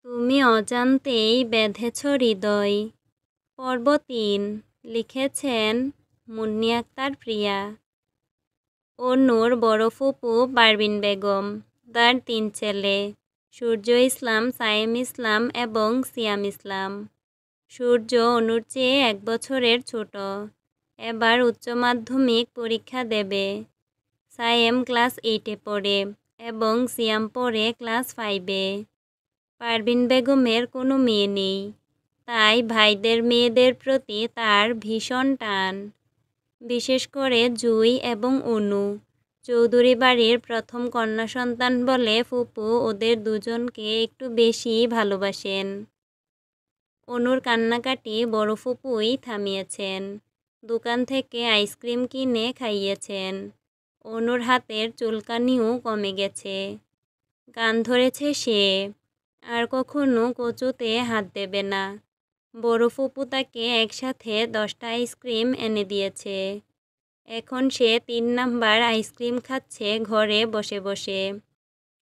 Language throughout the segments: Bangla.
তুমি অজান্তেই বেঁধেছ হৃদয়। পর্ব ৩ লিখেছেন মুন্নি আক্তার প্রিয়া। অনুর বড় ফুপু পারভিন বেগম, তার ৩ ছেলে সূর্য ইসলাম, সায়েম ইসলাম এবং সিয়াম ইসলাম। সূর্য অনুর চেয়ে ১ বছরের ছোট। এবার উচ্চ মাধ্যমিক পরীক্ষা দেবে। সায়েম ক্লাস 8-এ পড়ে এবং সিয়াম পড়ে ক্লাস 5-এ। পারভিন বেগমের কোনো মেয়ে নেই, তাই ভাইদের মেয়েদের প্রতি তার ভীষণ টান। বিশেষ করে জুই এবং অনু। চৌধুরী বাড়ির প্রথম কন্যা সন্তান বলে ফুপু ওদের দুজনকে একটু বেশিই ভালোবাসেন। অনুর কান্নাকাটি বড় ফুপুই থামিয়েছেন। দোকান থেকে আইসক্রিম কিনে খাইয়েছেন। অনুর হাতের চুলকানিও কমে গেছে। কান ধরেছে সে, আর কখনো কচুতে হাত দেবে না। বড় ফুপু তাকে একসাথে 10টা আইসক্রিম এনে দিয়েছে। এখন সে 3 নাম্বার আইসক্রিম খাচ্ছে ঘরে বসে বসে।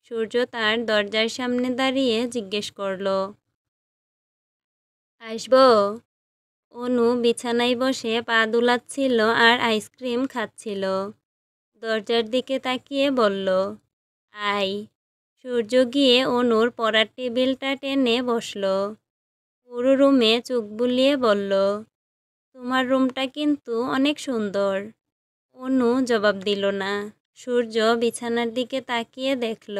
সূর্য তার দরজার সামনে দাঁড়িয়ে জিজ্ঞেস করল, আসবো? অনু বিছানায় বসে পা দুলাচ্ছিল আর আইসক্রিম খাচ্ছিল। দরজার দিকে তাকিয়ে বলল, আয়। সূর্য গিয়ে অনুর পড়ার টেবিলটা টেনে বসল। পুরো রুমে চোখ বুলিয়ে বলল, তোমার রুমটা কিন্তু অনেক সুন্দর। অনু জবাব দিল না। সূর্য বিছানার দিকে তাকিয়ে দেখল,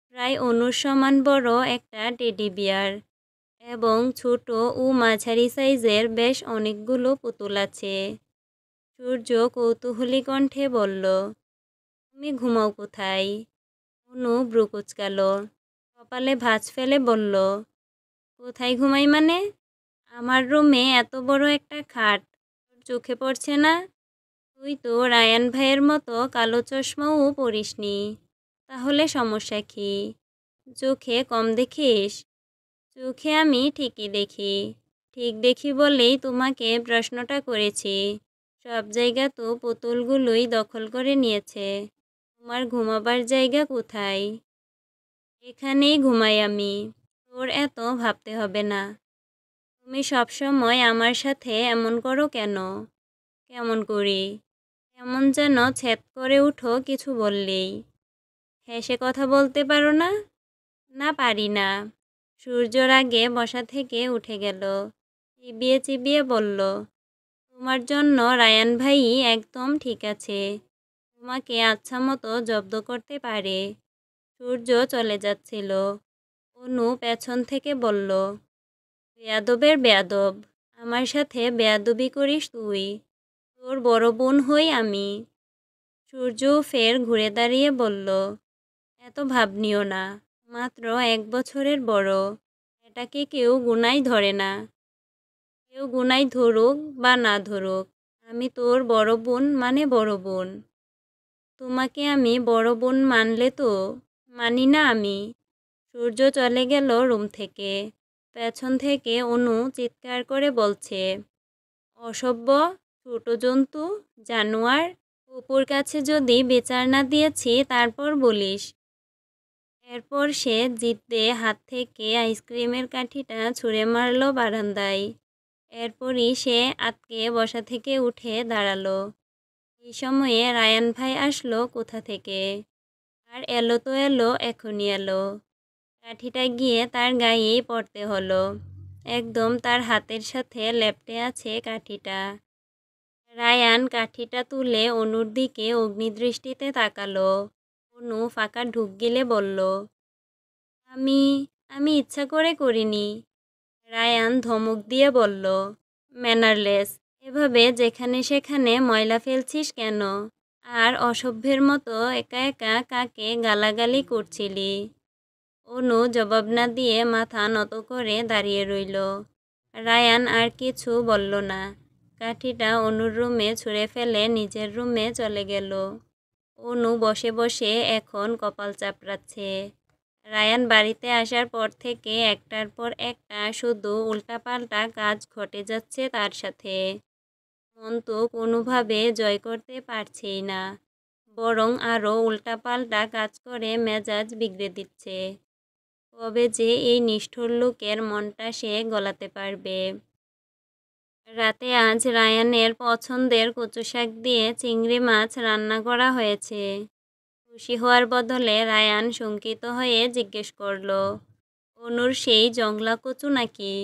প্রায় অনুর সমান বড় একটা টেডি বিয়ার এবং ছোট ও মাঝারি সাইজের বেশ অনেকগুলো পুতুল আছে। সূর্য কৌতূহলী কণ্ঠে বলল, তুমি ঘুমাও কোথায়? অনু ভ্রু কুঁচকাল, কপালে ভাঁজ ফেলে বলল, কোথায় ঘুমাই মানে? আমার রুমে এত বড় একটা খাট, তোর চোখে পড়ছে না? তুই তো রায়ান ভাইয়ের মতো কালো চশমাও পরিসনি, তাহলে সমস্যা কি? চোখে কম দেখিস? চোখে আমি ঠিকই দেখি। ঠিক দেখি বলেই তোমাকে প্রশ্নটা করেছি। সব জায়গা তো পুতুলগুলোই দখল করে নিয়েছে। তোমার ঘুমাবার জায়গা কোথায়? এখানেই ঘুমাই আমি, তোর এত ভাবতে হবে না। তুমি সবসময় আমার সাথে এমন করো কেন? কেমন করি? এমন যেন ছেদ করে উঠো কিছু বললেই। হেসে কথা বলতে পারো না? না, পারি না। সূর্য রাগে বসা থেকে উঠে গেল। চিবিয়ে চিবিয়ে বলল, তোমার জন্য রায়ান ভাই একদম ঠিক আছে। তোমাকে আচ্ছা মতো জব্দ করতে পারে। সূর্য চলে যাচ্ছিল। অনু পেছন থেকে বলল, বেয়াদবের বেয়াদব, আমার সাথে বেয়াদবি করিস তুই। তোর বড় বোন হই আমি। সূর্য ফের ঘুরে দাঁড়িয়ে বলল, এত ভাব নিও না, মাত্র 1 বছরের বড়। এটাকে কেউ গুনাই ধরে না। কেউ গুনাই ধরুক বা না ধরুক, আমি তোর বড় বোন মানে বড় বোন। তোমাকে আমি বড় বোন মানলে তো? মানি না আমি। সূর্য চলে গেল রুম থেকে। পেছন থেকে অনু চিৎকার করে বলছে, অসভ্য, ছোট জন্তু, জানোয়ার। অপুর কাছে যদি বিচার না দিয়েছি তারপর বলিস। এরপর সে জিদ্দে হাত থেকে আইসক্রিমের কাঠিটা ছুঁড়ে মারল বারান্দায়। এরপরই সে আতকে বসা থেকে উঠে দাঁড়ালো। এই সময়ে রায়ান ভাই আসলো কোথা থেকে, আর এলো তো এলো, এখনই এলো। কাঠিটা গিয়ে তার গায়েই পড়তে হলো। একদম তার হাতের সাথে লেপ্টে আছে কাঠিটা। রায়ান কাঠিটা তুলে অনুর দিকে অগ্নিদৃষ্টিতে তাকালো। অনু ফাঁকা ঢুক গিলে বলল, আমি আমি ইচ্ছা করে করিনি। রায়ান ধমক দিয়ে বলল, ম্যানারলেস, এভাবে যেখানে সেখানে ময়লা ফেলছিস কেন? আর অসভ্যের মতো একা একা কাকে গালাগালি করছিলি? অনু জবাব না দিয়ে মাথা নত করে দাঁড়িয়ে রইল। রায়ান আর কিছু বলল না। কাঠিটা অনুর রুমে ছুঁড়ে ফেলে নিজের রুমে চলে গেল। অনু বসে বসে এখন কপাল চাপড়াচ্ছে। রায়ান বাড়িতে আসার পর থেকে একটার পর একটা শুধু উল্টাপাল্টা কাজ ঘটে যাচ্ছে তার সাথে। মন তো কোনোভাবে জয় করতে পারছেই না, বরং আরও উল্টাপাল্টা কাজ করে মেজাজ বিগড়ে দিচ্ছে। কবে যে এই নিষ্ঠুর লোকের মনটা সে গলাতে পারবে। রাতে আজ রায়ানের পছন্দের কচু শাক দিয়ে চিংড়ি মাছ রান্না করা হয়েছে। খুশি হওয়ার বদলে রায়ান শঙ্কিত হয়ে জিজ্ঞেস করল, অনুর সেই জংলা কচু নাকি?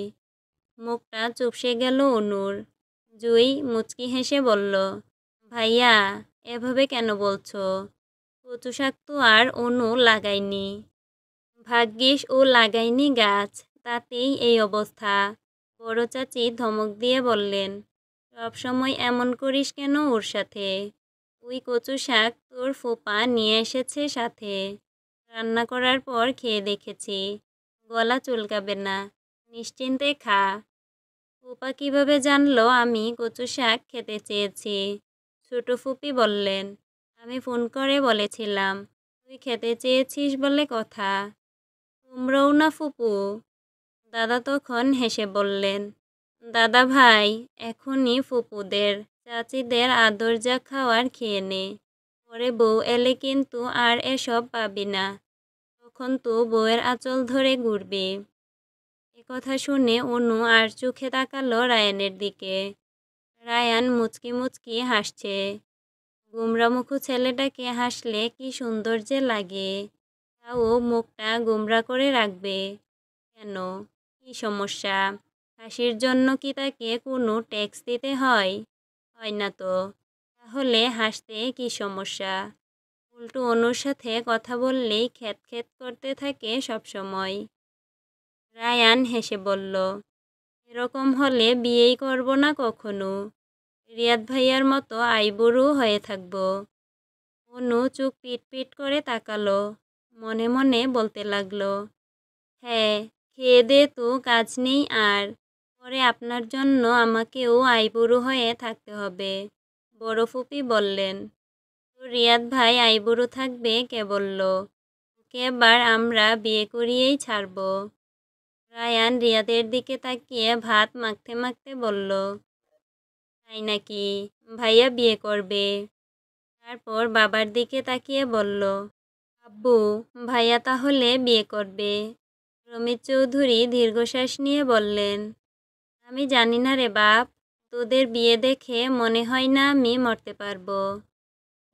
মুখটা চুপসে গেল অনুর। জুই মুচকি হেসে বলল, ভাইয়া এভাবে কেন বলছো? কচু শাক তো আর অনু লাগায়নি। ভাগ্যিস ও লাগায়নি গাছ, তাতেই এই অবস্থা। বড় চাচি ধমক দিয়ে বললেন, সবসময় এমন করিস কেন ওর সাথে? ওই কচু শাক তোর ফুপা নিয়ে এসেছে সাথে। রান্না করার পর খেয়ে দেখেছি, গলা চুলকাবে না, নিশ্চিন্তে খা। ফুপা কিভাবে জানলো আমি কচু শাক খেতে চেয়েছি? ছোট ফুপি বললেন, আমি ফোন করে বলেছিলাম, তুই খেতে চেয়েছিস বলে কথা। তোমরাও না ফুপু? দাদা তখন হেসে বললেন, দাদা ভাই, এখনই ফুপুদের চাচিদের আদর যা খাওয়ার খেয়ে নে, পরে বউ এলে কিন্তু আর এসব পাবি না, তখন তো বউয়ের আঁচল ধরে ঘুরবি। কথা শুনে অনু আর চোখে তাকালো রায়ানের দিকে। রায়ান মুচকি মুচকি হাসছে। গোমরামুখো ছেলেটাকে হাসলে কি সুন্দর যে লাগে। তাও মুখটা গোমরা করে রাখবে কেন? কি সমস্যা? হাসির জন্য কি তাকে কোনো ট্যাক্স দিতে হয়? হয় না তো। তাহলে হাসতে কি সমস্যা? উল্টো অনুর সাথে কথা বললেই খ্যাত খ্যাত করতে থাকে সবসময়। রায়ান হেসে বলল, এরকম হলে বিয়েই করব না কখনো। রিয়াদ ভাইয়ার মতো আইবুড়ো হয়ে থাকবো। অনু চোখ পিট পিট করে তাকালো। মনে মনে বলতে লাগলো, হ্যাঁ, খেয়ে দে তো কাজ নেই আর। পরে আপনার জন্য আমাকেও আইবুড়ো হয়ে থাকতে হবে। বড় ফুপি বললেন, তো রিয়াদ ভাই আইবুড়ো থাকবে কে বলল? ওকে এবার আমরা বিয়ে করিয়েই ছাড়ব। রায়ান রিয়াদের দিকে তাকিয়ে ভাত মাখতে মাখতে বলল, তাই নাকি? ভাইয়া বিয়ে করবে? তারপর বাবার দিকে তাকিয়ে বলল, আব্বু, ভাইয়া তাহলে বিয়ে করবে? রমিত চৌধুরী দীর্ঘশ্বাস নিয়ে বললেন, আমি জানি না রে বাপ, তোদের বিয়ে দেখে মনে হয় না আমি মরতে পারবো।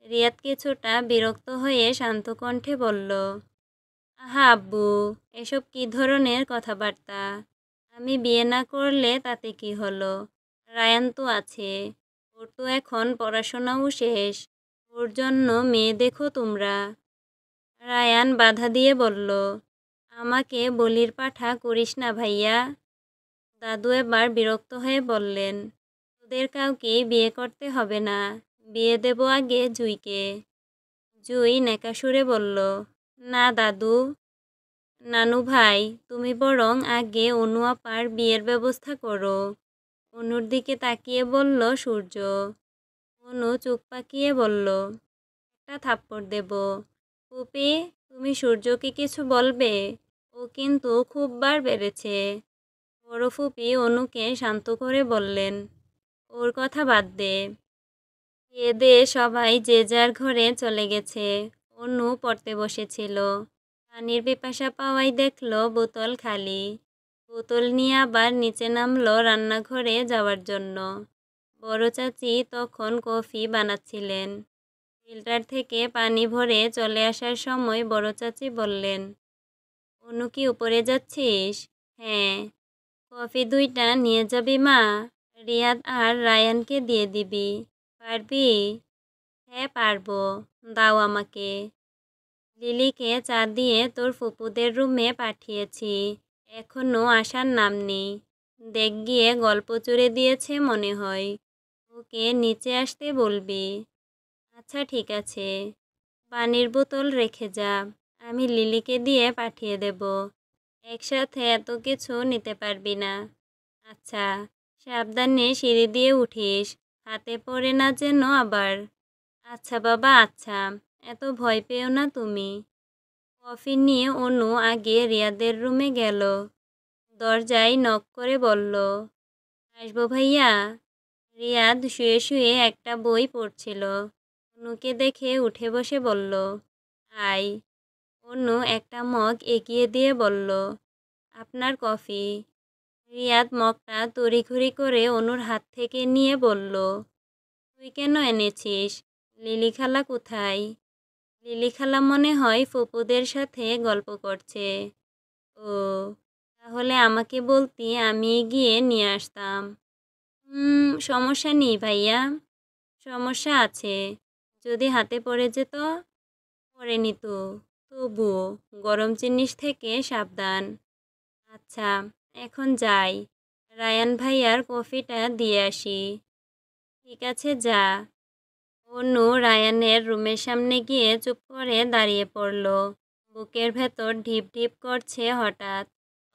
রিয়াদ কিছুটা বিরক্ত হয়ে শান্ত কণ্ঠে বলল, আহা আব্বু, এসব কী ধরনের কথাবার্তা? আমি বিয়ে না করলে তাতে কি হলো? রায়ান তো আছে, ওর তো এখন পড়াশোনাও শেষ, ওর জন্য মেয়ে দেখো তোমরা। রায়ান বাধা দিয়ে বলল, আমাকে বলির পাঠা করিস না ভাইয়া। দাদু এবার বিরক্ত হয়ে বললেন, তোদের কাউকেই বিয়ে করতে হবে না, বিয়ে দেব আগে জুইকে। জুই নেকা সুরে বলল, না দাদু। নানু ভাই, তুমি বরং আগে অনু আপার বিয়ের ব্যবস্থা করো। অনুর দিকে তাকিয়ে বলল সূর্য। অনু চোখ পাকিয়ে বলল, একটা থাপ্পড় দেব। ফুপি, তুমি সূর্যকে কিছু বলবে? ও কিন্তু খুব বার বেড়েছে। বড় ফুপি অনুকে শান্ত করে বললেন, ওর কথা বাদ দে। খেয়ে সবাই যে যার ঘরে চলে গেছে। অনু পড়তে বসেছিল। পানির পিপাসা পাওয়াই দেখলো বোতল খালি। বোতল নিয়ে আবার নিচে নামলো রান্নাঘরে যাওয়ার জন্য। বড় চাচি তখন কফি বানাচ্ছিলেন। ফিল্টার থেকে পানি ভরে চলে আসার সময় বড় চাচি বললেন, অনু কি উপরে যাচ্ছিস? হ্যাঁ। কফি 2টা নিয়ে যাবি মা? রিয়াদ আর রায়ানকে দিয়ে দিবি। পারবি? হ্যাঁ পারবো, দাও আমাকে। লিলিকে চা দিয়ে তোর ফুপুদের রুমে পাঠিয়েছি, এখনও আসার নাম নেই। দেখ গিয়ে গল্প জুড়ে দিয়েছে মনে হয়, ওকে নিচে আসতে বলবি। আচ্ছা ঠিক আছে। পানির বোতল রেখে যা, আমি লিলিকে দিয়ে পাঠিয়ে দেব। একসাথে এত কিছু নিতে পারবি না। আচ্ছা, সাবধানে সিঁড়ি দিয়ে উঠিস, হাতে পড়ে না যেন আবার। আচ্ছা বাবা আচ্ছা, এত ভয় পেও না তুমি। কফি নিয়ে অনু আগে রিয়াদের রুমে গেল। দরজায় নক করে বলল, আসবো ভাইয়া? রিয়াদ শুয়ে শুয়ে একটা বই পড়ছিল। অনুকে দেখে উঠে বসে বলল, আয়। অনু একটা মগ এগিয়ে দিয়ে বলল, আপনার কফি। রিয়াদ মগটা তড়িঘড়ি করে অনুর হাত থেকে নিয়ে বলল, তুই কেন এনেছিস? লিলি খালা কোথায়? লিলি খালা মনে হয় ফুপুদের সাথে গল্প করছে। ও, তাহলে আমাকে বলতি আমি গিয়ে নিয়ে আসতাম। সমস্যা নেই ভাইয়া। সমস্যা আছে, যদি হাতে পড়ে যেত। পড়েনি তো, তবুও গরম জিনিস থেকে সাবধান। আচ্ছা, এখন যাই, রায়ান ভাইয়ার কফিটা দিয়ে আসি। ঠিক আছে, যা। অনু রায়ানের রুমের সামনে গিয়ে চুপ করে দাঁড়িয়ে পড়ল। বুকের ভেতর ঢিপ ঢিপ করছে হঠাৎ,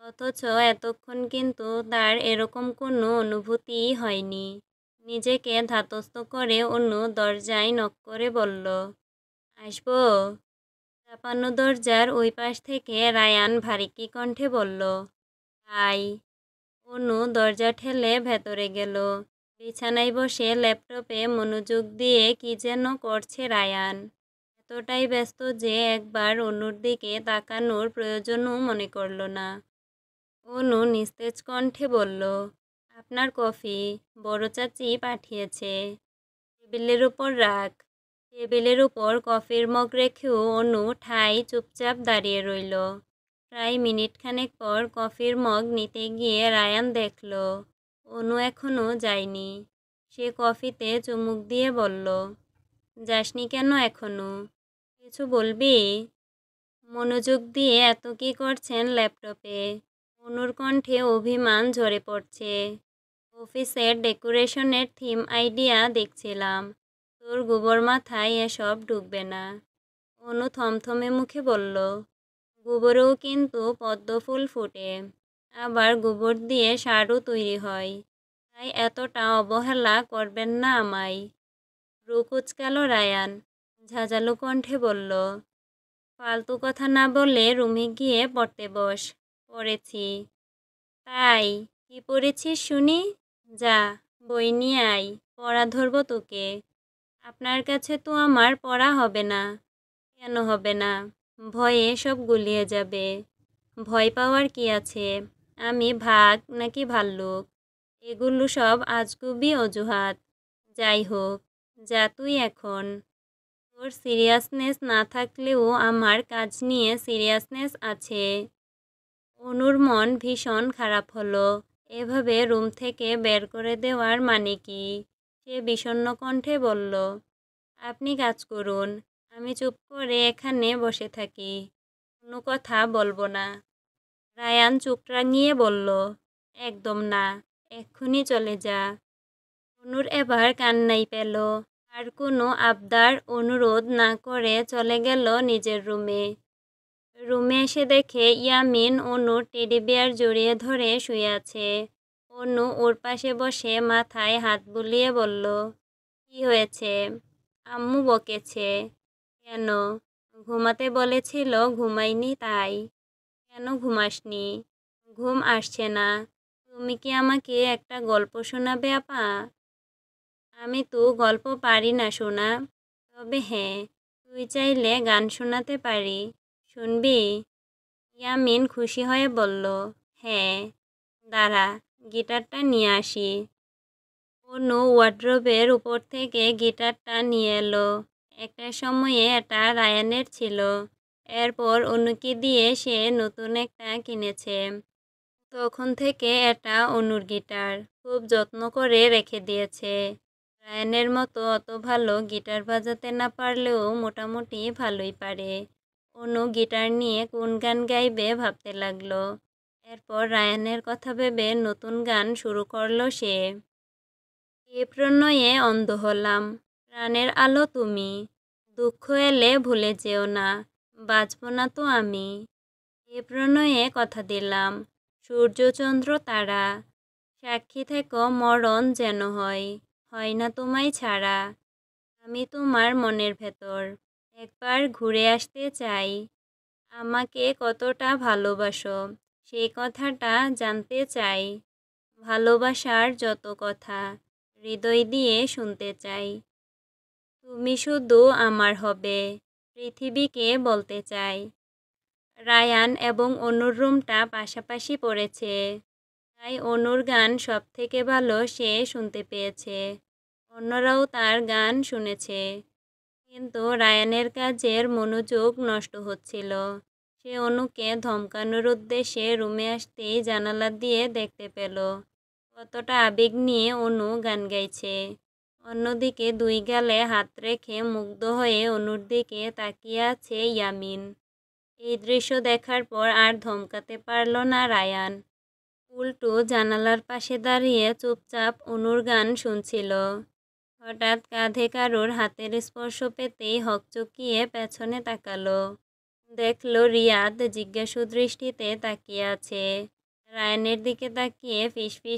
অথচ এতক্ষণ কিন্তু তার এরকম কোনো অনুভূতিই হয়নি। নিজেকে ধাতস্থ করে অনু দরজায় নক করে বলল, আসবো? চাপানো দরজার ওই পাশ থেকে রায়ান ভারী কণ্ঠে বলল, আয়। অনু দরজা ঠেলে ভেতরে গেল। বিছানায় বসে ল্যাপটপে মনোযোগ দিয়ে কি যেন করছে রায়ান। এতটাই ব্যস্ত যে একবার অনুর দিকে তাকানোর প্রয়োজনও মনে করল না। অনু নিস্তেজ কণ্ঠে বলল, আপনার কফি বড় চাচি পাঠিয়েছে, টেবিলের উপর রাখ। টেবিলের উপর কফির মগ রেখেও অনু ঠাই চুপচাপ দাঁড়িয়ে রইল। প্রায় মিনিটখানেক পর কফির মগ নিতে গিয়ে রায়ান দেখল অনু এখনও যায়নি। সে কফিতে চুমুক দিয়ে বলল, যাসনি কেন এখনো? কিছু বলবি? মনোযোগ দিয়ে এত কি করছেন ল্যাপটপে? অনুর কণ্ঠে অভিমান ঝরে পড়ছে। অফিসের ডেকোরেশনের থিম আইডিয়া দেখছিলাম, তোর গোবর মাথায় এসব ঢুকবে না। অনু থমথমে মুখে বলল, গোবরেও কিন্তু পদ্ম ফুল ফোটে, আবার গোবর দিয়ে সারও তৈরি হয়, তাই এতটা অবহেলা করবেন না আমায়। ভ্রু কুঁচকাল রায়ান, ঝাঁঝালো কণ্ঠে বলল, ফালতু কথা না বলে রুমে গিয়ে পড়তে বস। পড়েছি। তাই কি পড়েছিস শুনি? যা, বই নিয়ে আয়, পড়া ধরব তোকে। আপনার কাছে তো আমার পড়া হবে না। কেন হবে না? ভয়ে সব গুলিয়ে যাবে। ভয় পাওয়ার কি আছে? আমি ভাগ নাকি ভাল্লুক? এগুলো সব আজগুবি অজুহাত। যাই হোক, যা তুই এখন। তোর সিরিয়াসনেস না থাকলেও আমার কাজ নিয়ে সিরিয়াসনেস আছে। অনুর মন ভীষণ খারাপ হলো। এভাবে রুম থেকে বের করে দেওয়ার মানে কি? সে বিষণ্ণ কণ্ঠে বলল, আপনি কাজ করুন, আমি চুপ করে এখানে বসে থাকি, কোনো কথা বলবো না। রায়ান চোখ রাঙিয়ে বলল, একদম না, এক্ষুনি চলে যা। অনুর এবার কান্নাই পেল। আর কোনো আবদার অনুরোধ না করে চলে গেল নিজের রুমে। রুমে এসে দেখে ইয়ামিন অনুর টেডি বিয়ার জড়িয়ে ধরে শুয়ে আছে। অনু ওর পাশে বসে মাথায় হাত বুলিয়ে বলল, কি হয়েছে? আম্মু বকেছে। কেন? ঘুমাতে বলেছিল, ঘুমাইনি তাই। কেন ঘুমাসনি? ঘুম আসছে না। তুমি কি আমাকে একটা গল্প শোনাবে আপা? আমি তো গল্প পারি না শোনা। তবে হ্যাঁ, তুই চাইলে গান শোনাতে পারি, শুনবি? ইয়ামিন খুশি হয়ে বলল, হ্যাঁ, দাঁড়া, গিটারটা নিয়ে আসি। অনু ওয়ার্ড্রোবের উপর থেকে গিটারটা নিয়ে এলো। একটা সময়ে এটা রায়ানের ছিল, এরপর অনুকে দিয়ে সে নতুন একটা কিনেছে। তখন থেকে এটা অনুর গিটার, খুব যত্ন করে রেখে দিয়েছে। রায়ানের মতো অত ভালো গিটার বাজাতে না পারলেও মোটামুটি ভালোই পারে। অনু গিটার নিয়ে কোন গান গাইবে ভাবতে লাগলো। এরপর রায়ানের কথা ভেবে নতুন গান শুরু করলো সে। এ প্রণয়ে অন্ধ হলাম, প্রাণের আলো তুমি, দুঃখ এলে ভুলে যেও না, বাঁচব না তো আমি। এ প্রণয়ে কথা দিলাম, সূর্য চন্দ্র তারা, সাক্ষী থেকো মরণ যেন হয়, হয় না তোমায় ছাড়া। আমি তোমার মনের ভেতর, একবার ঘুরে আসতে চাই। আমাকে কতটা ভালোবাসো, সেই কথাটা জানতে চাই। ভালোবাসার যত কথা, হৃদয় দিয়ে শুনতে চাই। তুমি শুধু আমার হবে, পৃথিবীকে বলতে চাই, রায়ান এবং অনুর রুমটা পাশাপাশি পড়েছে, তাই অনুর গান সব থেকে ভালো সে শুনতে পেয়েছে। অন্যরাও তার গান শুনেছে, কিন্তু রায়ানের কাজের মনোযোগ নষ্ট হচ্ছিল। সে অনুকে ধমকানোর উদ্দেশ্যে রুমে আসতেই জানালা দিয়ে দেখতে পেল কতটা আবেগ নিয়ে অনু গান গাইছে। অন্যদিকে দুই গালে হাত রেখে মুগ্ধ হয়ে অনুর দিকে তাকিয়ে আছে ইয়ামিন। এই দৃশ্য দেখার পর আর ধমকাতে পারল না রায়ান। উল্টো জানালার পাশে দাঁড়িয়ে চুপচাপ অনুর গান শুনছিল। হঠাৎ কাঁধে কারোর হাতের স্পর্শ পেতেই হকচকিয়ে পেছনে তাকালো। দেখল রিয়াদ জিজ্ঞাসু দৃষ্টিতে তাকিয়ে আছে। রায়ানের দিকে তাকিয়ে ফিসফিস